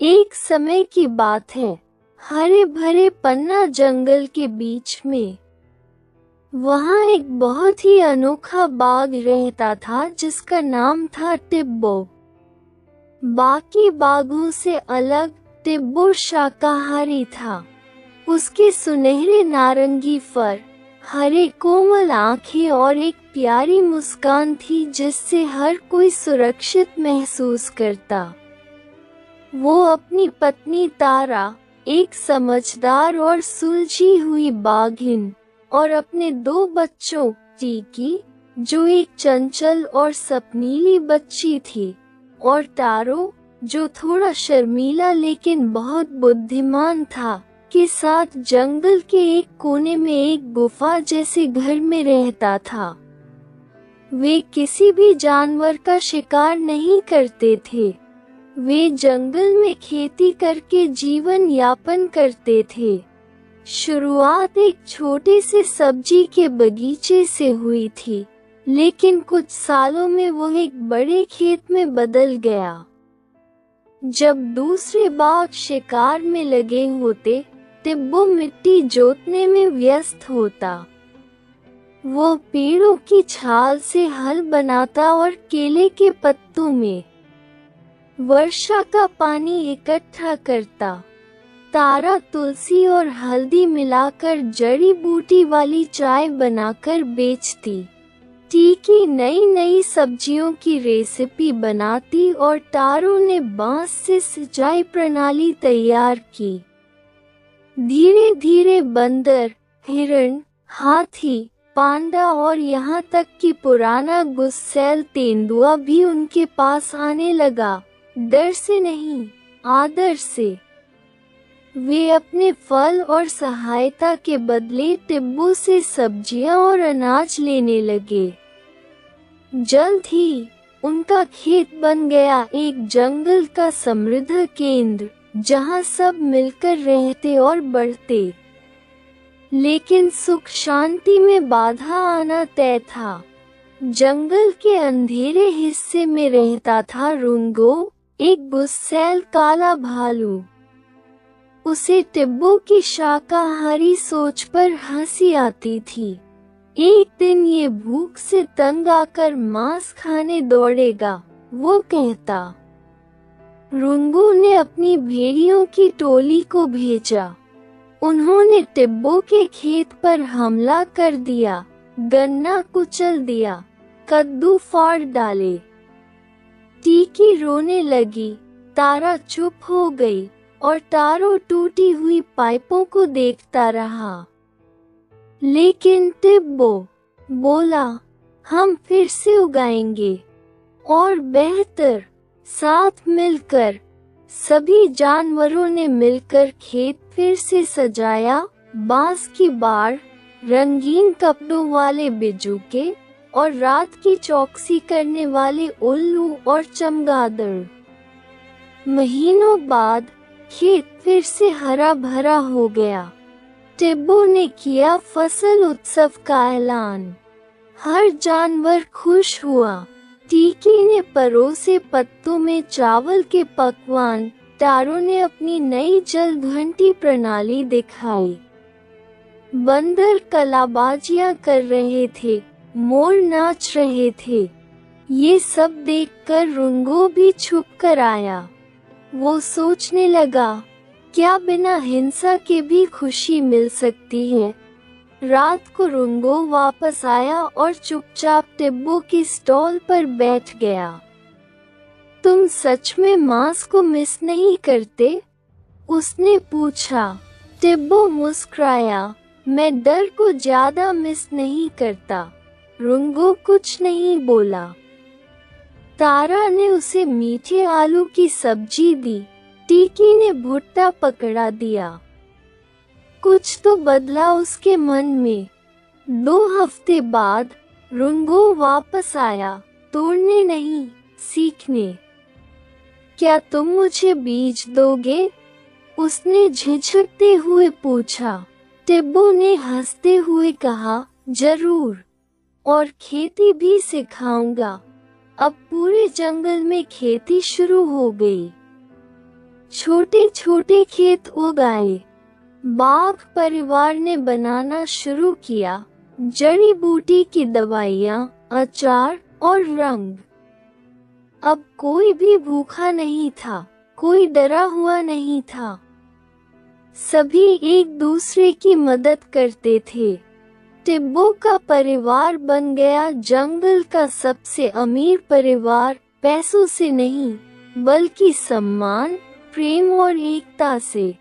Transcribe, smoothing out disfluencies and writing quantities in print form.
एक समय की बात है, हरे भरे पन्ना जंगल के बीच में वहाँ एक बहुत ही अनोखा बाघ रहता था जिसका नाम था टिब्बो। बाकी बाघों से अलग टिब्बो शाकाहारी था। उसके सुनहरे नारंगी फर, हरे कोमल आंखें और एक प्यारी मुस्कान थी जिससे हर कोई सुरक्षित महसूस करता। वो अपनी पत्नी तारा, एक समझदार और सुलझी हुई बाघिन, और अपने 2 बच्चों टीकी, जो एक चंचल और सपनीली बच्ची थी, और टारो, जो थोड़ा शर्मीला लेकिन बहुत बुद्धिमान था, के साथ जंगल के एक कोने में एक गुफा जैसे घर में रहता था। वे किसी भी जानवर का शिकार नहीं करते थे। वे जंगल में खेती करके जीवन यापन करते थे। शुरुआत एक छोटे से सब्जी के बगीचे से हुई थी, लेकिन कुछ सालों में वो एक बड़े खेत में बदल गया। जब दूसरे बाघ शिकार में लगे होते, टिब्बो मिट्टी जोतने में व्यस्त होता। वो पेड़ों की छाल से हल बनाता और केले के पत्तों में वर्षा का पानी इकट्ठा करता। तारा तुलसी और हल्दी मिलाकर जड़ी बूटी वाली चाय बनाकर बेचती। टीकी नई नई सब्जियों की रेसिपी बनाती और टारो ने बांस से सिंचाई प्रणाली तैयार की। धीरे धीरे बंदर, हिरण, हाथी, पांडा और यहाँ तक कि पुराना गुस्सैल तेंदुआ भी उनके पास आने लगा, डर से नहीं, आदर से। वे अपने फल और सहायता के बदले टिब्बो से सब्जियां और अनाज लेने लगे। जल्द ही उनका खेत बन गया एक जंगल का समृद्ध केंद्र, जहां सब मिलकर रहते और बढ़ते। लेकिन सुख शांति में बाधा आना तय था। जंगल के अंधेरे हिस्से में रहता था रुंगो, एक गुस्सैल काला भालू। उसे टिब्बो की शाकाहारी सोच पर हंसी आती थी। एक दिन ये भूख से तंग आकर मांस खाने दौड़ेगा, वो कहता। रुंगो ने अपनी भेड़ियों की टोली को भेजा। उन्होंने टिब्बो के खेत पर हमला कर दिया, गन्ना कुचल दिया, कद्दू फाड़ डाले। टीकी रोने लगी, तारा चुप हो गई, और टारो टूटी हुई पाइपों को देखता रहा। लेकिन टिब्बो बोला, हम फिर से उगाएंगे, और बेहतर, साथ मिलकर। सभी जानवरों ने मिलकर खेत फिर से सजाया। बांस की बाड़, रंगीन कपड़ों वाले बिजुके, और रात की चौकसी करने वाले उल्लू और चमगादड़। महीनों बाद खेत फिर से हरा भरा हो गया। टिब्बो ने किया फसल उत्सव का ऐलान। हर जानवर खुश हुआ। टीकी ने परोसे पत्तों में चावल के पकवान, टारो ने अपनी नई जल घंटी प्रणाली दिखाई। बंदर कलाबाजियां कर रहे थे, मोर नाच रहे थे। ये सब देखकर रुंगो भी छुप कर आया। वो सोचने लगा, क्या बिना हिंसा के भी खुशी मिल सकती है? रात को रुंगो वापस आया और चुपचाप टिब्बो की स्टॉल पर बैठ गया। तुम सच में मांस को मिस नहीं करते? उसने पूछा। टिब्बो मुस्कुराया, मैं डर को ज्यादा मिस नहीं करता। रुंगो कुछ नहीं बोला। तारा ने उसे मीठे आलू की सब्जी दी। टीकी ने भुट्टा पकड़ा दिया। कुछ तो बदला उसके मन में। 2 हफ्ते बाद रुंगो वापस आया, तोड़ने नहीं, सीखने। क्या तुम मुझे बीज दोगे? उसने झिझकते हुए पूछा। टिब्बो ने हंसते हुए कहा, जरूर, और खेती भी सिखाऊंगा। अब पूरे जंगल में खेती शुरू हो गई। छोटे छोटे खेत उगाए। बाघ परिवार ने बनाना शुरू किया जड़ी बूटी की दवाइयाँ, अचार और रंग। अब कोई भी भूखा नहीं था, कोई डरा हुआ नहीं था। सभी एक दूसरे की मदद करते थे। टिब्बो का परिवार बन गया जंगल का सबसे अमीर परिवार, पैसों से नहीं बल्कि सम्मान, प्रेम और एकता से।